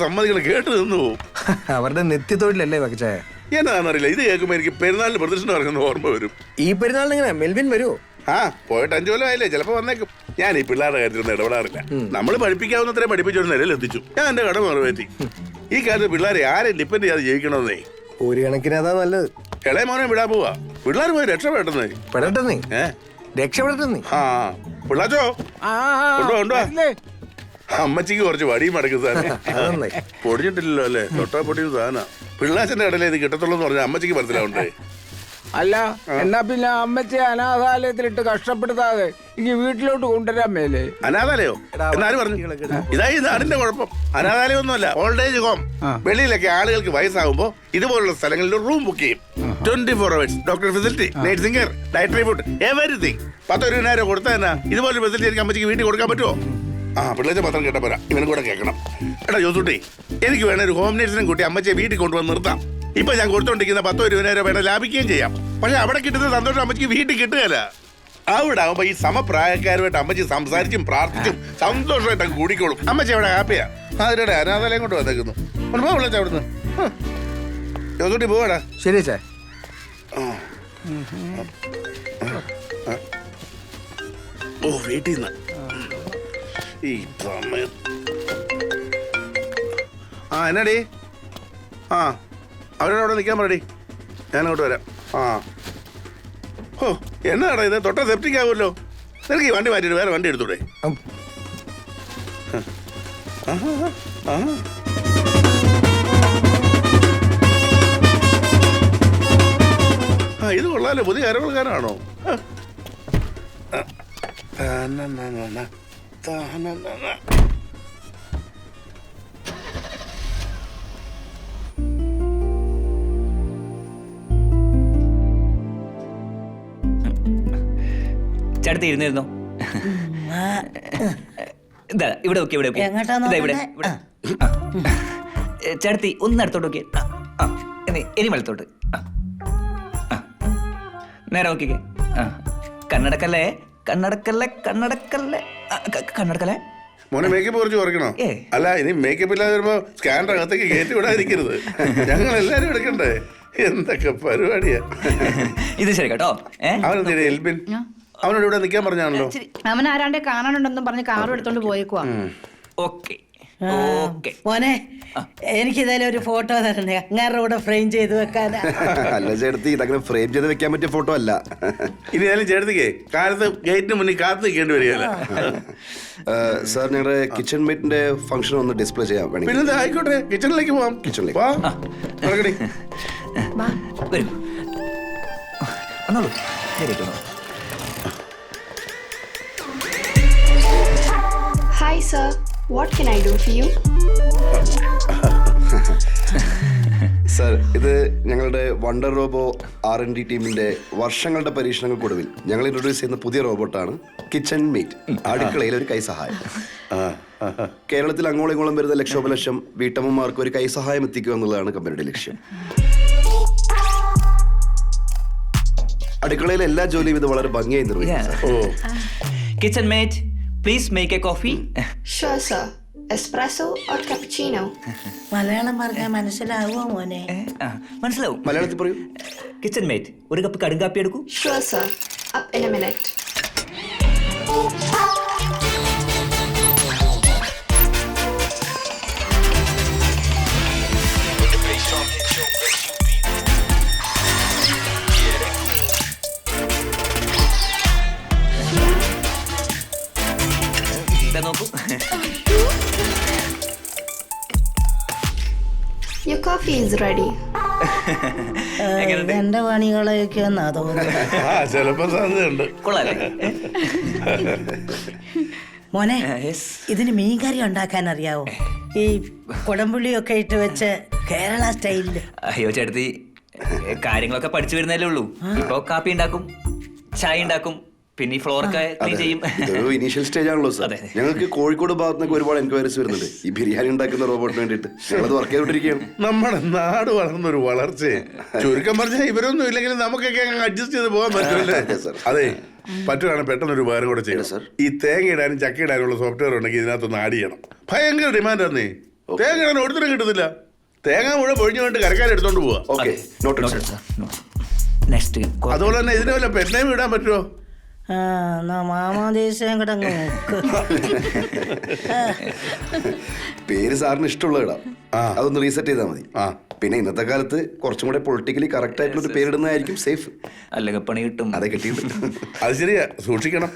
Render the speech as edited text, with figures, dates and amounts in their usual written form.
സമ്മതിക്കണം കേട്ട് നിന്നു പോകും. അവരുടെ നിത്യത്തൊഴിലല്ലേ പക്ഷേ എന്നാന്നറിയില്ല, ഇത് കേൾക്കുമ്പോ എനിക്ക് പെരുന്നാളിന് പ്രദർശനം ഇറങ്ങുന്ന ഓർമ്മ വരും. ഈ പെരുന്നാളിന് എങ്ങനെ മെൽവിൻ വരുമോ? പോയിട്ട് 5 കൊല്ലം ആയില്ലേ, ചിലപ്പോ വന്നേക്കും. ഞാൻ ഈ പിള്ളേരുടെ കാര്യത്തിൽ ഇടപെടാറില്ല. നമ്മൾ പഠിപ്പിക്കാവുന്നത്രേ പഠിപ്പിച്ചൊരു നിലയിൽ എത്തിച്ചു. ഞാൻ എന്റെ കടമ നിറവേറ്റി. ഈ കാലത്ത് പിള്ളേരെ ആരെയും ഡിപ്പെൻഡ് ചെയ്യാതെ ജീവിക്കണമെന്നേ. ഒരു കണക്കിന് അതാ നല്ലത്. ഇളയ മോനെ വിടാൻ പോവാ. പിള്ളേർ പോയി രക്ഷപ്പെട്ടെന്നേ. രക്ഷപ്പെടട്ടെ. പിള്ളാച്ചോ ഉണ്ടോ? അമ്മച്ചിക്ക് കുറച്ച് വടിയും മടക്കും സാധനം പൊടിഞ്ഞിട്ടില്ലല്ലോ അല്ലേ? തൊട്ടാ പൊടിയും സാധന. പിള്ളാച്ചന്റെ കടലേ ഇത് കിട്ടത്തുള്ളൂ എന്ന് പറഞ്ഞാൽ അമ്മച്ചിക്ക് മനസ്സിലാവണ്ടേ? അല്ല, എന്നാ പിന്നെ അമ്മച്ചി അനാഥാലയത്തിലിട്ട് കഷ്ടപ്പെടുത്താതെ ഇനി വീട്ടിലോട്ട് കൊണ്ടുവരാൻ മേലേ? അനാഥാലയോ എന്നാരും പറഞ്ഞു? ഇതായി നാടിന്റെ കുഴപ്പം. അനാഥാലയം ഒന്നുമല്ല, ഓൾഡ് ഏജ് ഹോം. വെളിയിലൊക്കെ ആളുകൾക്ക് വയസ്സാകുമ്പോ ഇതുപോലുള്ള സ്ഥലങ്ങളിൽ റൂം ബുക്ക് ചെയ്യും. 24 hours doctor facility, nursing care, dietary food, everything. 10-20 കൊടുത്താൽ തന്നെ ഇതുപോലെ ഫെസിലിറ്റി എനിക്ക് അമ്മച്ചിക്ക് വീട്ടിൽ കൊടുക്കാൻ പറ്റുമോ? പിള്ളേച്ച പത്രം കേട്ടാ പോരാ, ഇവനും കൂടെ കേൾക്കണം. എടാ ജോസൂട്ടി, എനിക്ക് വേണേ ഒരു ഹോം നേഴ്സിനും കൂട്ടി അമ്മച്ചിയെ വീട്ടിൽ കൊണ്ടുവന്ന് നിർത്താം. ഇപ്പൊ ഞാൻ കൊടുത്തോണ്ടിരിക്കുന്ന 10-20 വേണം ലാഭിക്കുകയും ചെയ്യാം. പക്ഷെ അവിടെ കിട്ടുന്ന സന്തോഷം അമ്മച്ചിക്ക് വീട്ടിൽ കിട്ടുകയല്ല. അവിടെ ആവുമ്പോ ഈ സമപ്രായക്കാരുമായിട്ട് അമ്മച്ചി സംസാരിച്ചും പ്രാർത്ഥിച്ചും സന്തോഷമായിട്ട് കൂടിക്കോളും. അമ്മച്ചി അവിടെ ഹാപ്പിയാ. അതിനിടെ അനാഥാലയം കൊണ്ട് വന്നേക്കുന്നു. വിളിച്ച അവിടുന്ന് ജോസൂട്ടി പോവാടാ. ശരി ചേ. വീട്ടിൽ നിന്ന് ഈ സമയത്ത് എന്നാടി? അവരോട് അവിടെ നിൽക്കാൻ പറയടി, ഞാനങ്ങോട്ട് വരാം. എന്നാടാ ഇത്? തൊട്ട സെപ്റ്റിക് ആവുമല്ലോ. നിനക്ക് ഈ വണ്ടി മാറ്റിയിട്ട് വേറെ വണ്ടി എടുത്തൂടെ? ഇത് കൊള്ളാലോ, പുതിയ കരവൾക്കാരാണോ? ചേട്ടത്തി ഇരുന്നിരുന്നോ? ഇതാ ഇവിടെ ഓക്കെ, ഇവിടെ ഇവിടെ ചേട്ടത്തി ഒന്ന് അടുത്തോട്ട് നോക്കിയേ. ഇനി വലത്തോട്ട്. നേരെ നോക്കിക്കേ. കണ്ണടക്കല്ലേ, കണ്ണടക്കല്ലേ, കണ്ണടക്കല്ലേ, കണ്ണടക്കല്ലേ. മോനെ മേക്കപ്പ് കുറച്ച് കുറയ്ക്കണോ? അല്ല, ഇനി മേക്കപ്പ് ഇല്ലാതെ വരുമ്പോ സ്കാനർ അകത്തേക്ക് കയറ്റി വിടാതിരിക്കരുത്. ഞങ്ങൾ എല്ലാരും എടുക്കണ്ടേ? എന്തൊക്കെ പരിപാടിയാ ഇത്. ശരി കേട്ടോ. അവനെന്തിനാ എൽബിൻ? അവനോട് ഇവിടെ നിൽക്കാൻ പറഞ്ഞാണല്ലോ. അവൻ ആരാണ്ടെ കാണാനുണ്ടെന്നും പറഞ്ഞ് കാറും എടുത്തോണ്ട് പോയേക്കുവാ. ഓക്കെ മോനെ, എനിക്കിതായാലും ഒരു ഫോട്ടോ തരണേ, അങ്ങാരുടെ കൂടെ ഫ്രെയിം ചെയ്ത് വെക്കാനാ. അല്ല ചേട്ടത്തി, ഇതങ്ങനെ ഫ്രെയിം ചെയ്ത് വെക്കാൻ പറ്റിയ ഫോട്ടോ അല്ല. ഇനി ഏതായാലും ചേട്ടത്തിക്കേ കാലത്ത് ഗേറ്റിന് മുന്നിൽ കാത്തു നിൽക്കേണ്ടി വരികയല്ല. സാർ, ഞങ്ങളുടെ കിച്ചൺ മേറ്റിന്റെ ഫംഗ്ഷൻ ഒന്ന് ഡിസ്പ്ലേ ചെയ്യാൻ വേണമെങ്കിൽ. പിന്നെ ആയിക്കോട്ടെ, കിച്ചണിലേക്ക് പോവാം. കിച്ചണിലേക്ക് വരൂ. വന്നോളൂ. Hi sir, what can I do for you? Sir, ഇത് ഞങ്ങളുടെ വണ്ടർ റോബോ R&D ടീമിന്റെ വർഷങ്ങളുടെ പരീക്ഷണങ്ങൾക്കൊടുവിൽ ഞങ്ങൾ ഇൻട്രൊഡ്യൂസ് ചെയ്യുന്ന പുതിയ റോബോട്ടാണ് കിച്ചൺ മേറ്റ്. അടുക്കളയിൽ ഒരു കൈസഹായം. കേരളത്തിൽ അങ്ങോളം ഇങ്ങോളം വരുന്ന ലക്ഷോപലക്ഷം വീട്ടമ്മമാർക്ക് ഒരു കൈസഹായം എത്തിക്കുക എന്നുള്ളതാണ് കമ്പനിയുടെ ലക്ഷ്യം. അടുക്കളയിലെ എല്ലാ ജോലിയും ഇത് വളരെ ഭംഗിയായി നിർവഹിക്കും. Kitchen mate, please make A coffee. Sure sir. Espresso or cappuccino? Malayalam പറഞ്ഞാൽ മനസ്സിലാവുമോ മോനെ? മനസ്സിലാവും. മലയാളത്തിൽ പറയൂ. കിച്ചൺ മേറ്റ്, ഒരു കപ്പ് കടുങ്കാപ്പി എടുക്കൂ. Sure sir. Up in a minute. നോക്കൂ. Your coffee is ready. എന്റെ പണികളൊക്കെ എന്നാ തോന്നുന്നു. ചിലപ്പോ സാധ്യതയുണ്ട്. കൊള്ളാല്ലേ മോനെ? ഇതിന് മീൻകറി ഉണ്ടാക്കാൻ അറിയാവോ? ഈ കുടംപുളിയൊക്കെ ഇട്ട് വെച്ച് കേരള സ്റ്റൈലില്. അയ്യോ ചേട്ടത്തി, കാര്യങ്ങളൊക്കെ പഠിച്ചു വരുന്നല്ലേ ഉള്ളൂ. ഇപ്പൊ കാപ്പി ഉണ്ടാക്കും, ചായ ഉണ്ടാക്കും, പിന്നെ ഈ ഫ്ലോറൊക്കെ ക്ലീൻ ചെയ്യും. ഇതൊരു ഇനീഷ്യൽ സ്റ്റേജ് ആണല്ലോ സാർ. അതെ. ഞങ്ങൾക്ക് കോഴിക്കോട് ഭാഗത്ത് നിന്നൊക്കെ ഒരുപാട് എൻക്വയറീസ് വരുന്നുണ്ട് ഈ ബിരിയാണി ഉണ്ടാക്കുന്ന റോബോട്ടിന് വേണ്ടിയിട്ട്. ഞങ്ങളത് വർക്ക് ചെയ്തോണ്ടിരിക്കുകയാണ്. നമ്മുടെ നാട് വളർന്നൊരു വളർച്ചയെ ചുരുക്കം പറഞ്ഞാൽ ഇവരൊന്നും ഇല്ലെങ്കിൽ നമുക്കൊക്കെ അങ്ങ് അഡ്ജസ്റ്റ് ചെയ്ത് പോകാൻ പറ്റുമല്ലേ? അതെ, സർ. അതെ, പറ്റുവാണ് പെട്ടെന്നൊരു ഉപകാരം കൂടെ ചെയ്യണം. സർ. ഈ തേങ്ങ ഇടാനും ചക്ക ഇടാനുള്ള സോഫ്റ്റ്വെയർ ഉണ്ടെങ്കിൽ ഇതിനകത്തൊന്ന് ആഡ് ചെയ്യണം. ഭയങ്കര ഡിമാൻഡാന്നേ. തേങ്ങ ഇടാൻ ഒരുത്തരം കിട്ടുന്നില്ല. തേങ്ങ മുഴുവൻ പൊഴിഞ്ഞു കൊണ്ട് കരക്കാർ എടുത്തോണ്ട് പോവാ. Okay, not sir. നെക്സ്റ്റ് അതുപോലെ തന്നെ ഇതിന് വല്ല പെണ്ണേം ഇടാൻ പറ്റുമോ? ആ എന്നാ മാമാദേശം കിടങ്ങ് നോക്ക്. പേര് സാറിന് ഇഷ്ടമുള്ള ഇടാം. ആ. അതൊന്ന് റീസെറ്റ് ചെയ്താൽ മതി. ആ. പിന്നെ ഇന്നത്തെ കാലത്ത് കുറച്ചും കൂടെ പൊളിറ്റിക്കലി കറക്റ്റ് ആയിട്ടുള്ള ഒരു പേരിടുന്നതായിരിക്കും സേഫ്. അല്ലെങ്കിൽ പണി കിട്ടും. അതെ, കിട്ടിയിട്ടുണ്ട്. അത് ശരിയാ, സൂക്ഷിക്കണം.